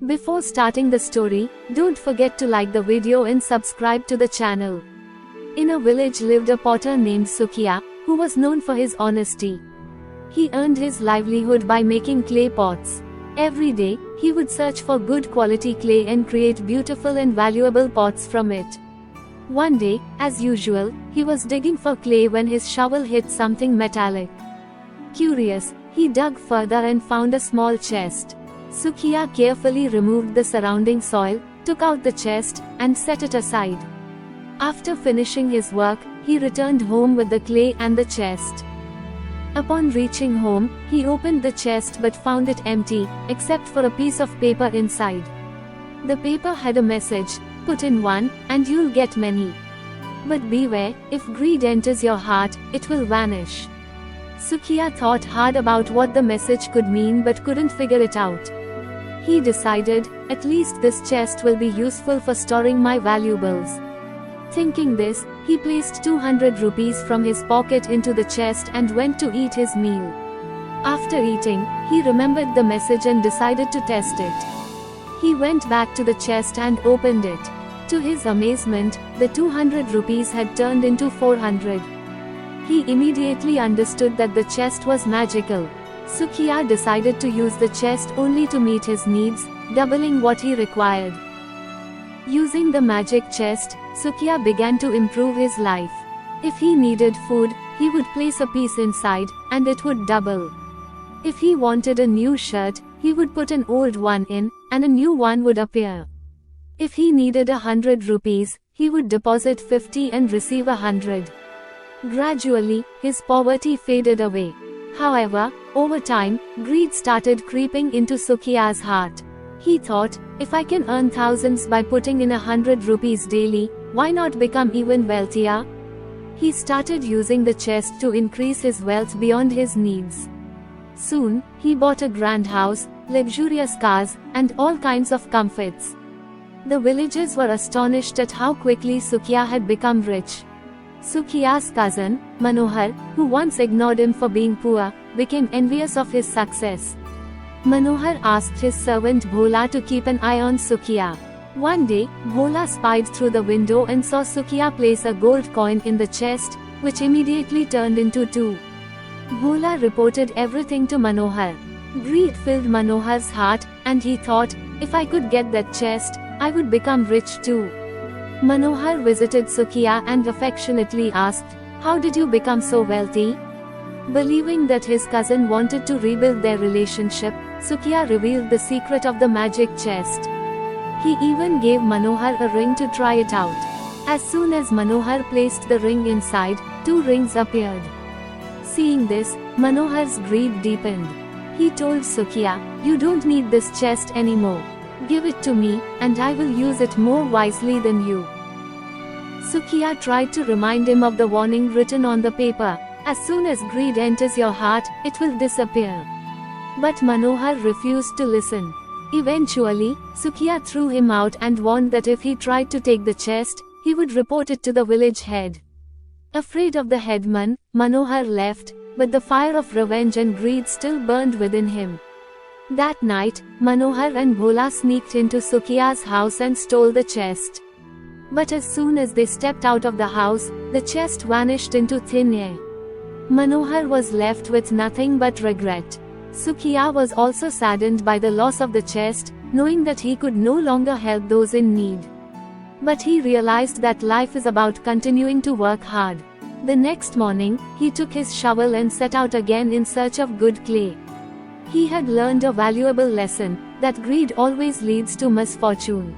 Before starting the story, don't forget to like the video and subscribe to the channel. In a village lived a potter named Sukhiya, who was known for his honesty. He earned his livelihood by making clay pots. Every day, he would search for good quality clay and create beautiful and valuable pots from it. One day, as usual, he was digging for clay when his shovel hit something metallic. Curious, he dug further and found a small chest. Sukhiya carefully removed the surrounding soil, took out the chest, and set it aside. After finishing his work, he returned home with the clay and the chest. Upon reaching home, he opened the chest but found it empty, except for a piece of paper inside. The paper had a message: put in one, and you'll get many. But beware, if greed enters your heart, it will vanish. Sukhiya thought hard about what the message could mean but couldn't figure it out. He decided, at least this chest will be useful for storing my valuables. Thinking this, he placed 200 rupees from his pocket into the chest and went to eat his meal. After eating, he remembered the message and decided to test it. He went back to the chest and opened it. To his amazement, the 200 rupees had turned into 400. He immediately understood that the chest was magical. Sukhiya decided to use the chest only to meet his needs, doubling what he required. Using the magic chest, Sukhiya began to improve his life. If he needed food, he would place a piece inside, and it would double. If he wanted a new shirt, he would put an old one in, and a new one would appear. If he needed 100 rupees, he would deposit 50 and receive 100. Gradually, his poverty faded away. However, over time, greed started creeping into Sukhiya's heart. He thought, if I can earn thousands by putting in 100 rupees daily, why not become even wealthier? He started using the chest to increase his wealth beyond his needs. Soon, he bought a grand house, luxurious cars, and all kinds of comforts. The villagers were astonished at how quickly Sukhiya had become rich. Sukhiya's cousin, Manohar, who once ignored him for being poor, became envious of his success. Manohar asked his servant Bhola to keep an eye on Sukhiya. One day, Bhola spied through the window and saw Sukhiya place a gold coin in the chest, which immediately turned into 2. Bhola reported everything to Manohar. Greed filled Manohar's heart, and he thought, if I could get that chest, I would become rich too. Manohar visited Sukhiya and affectionately asked, how did you become so wealthy? Believing that his cousin wanted to rebuild their relationship, Sukhiya revealed the secret of the magic chest. He even gave Manohar a ring to try it out. As soon as Manohar placed the ring inside, 2 rings appeared. Seeing this, Manohar's greed deepened. He told Sukhiya, you don't need this chest anymore. Give it to me, and I will use it more wisely than you. Sukhiya tried to remind him of the warning written on the paper: as soon as greed enters your heart, it will disappear. But Manohar refused to listen. Eventually, Sukhiya threw him out and warned that if he tried to take the chest, he would report it to the village head. Afraid of the headman, Manohar left, but the fire of revenge and greed still burned within him. That night, Manohar and Bhola sneaked into Sukhiya's house and stole the chest. But as soon as they stepped out of the house, the chest vanished into thin air. Manohar was left with nothing but regret. Sukhiya was also saddened by the loss of the chest, knowing that he could no longer help those in need. But he realized that life is about continuing to work hard. The next morning, he took his shovel and set out again in search of good clay. He had learned a valuable lesson, that greed always leads to misfortune.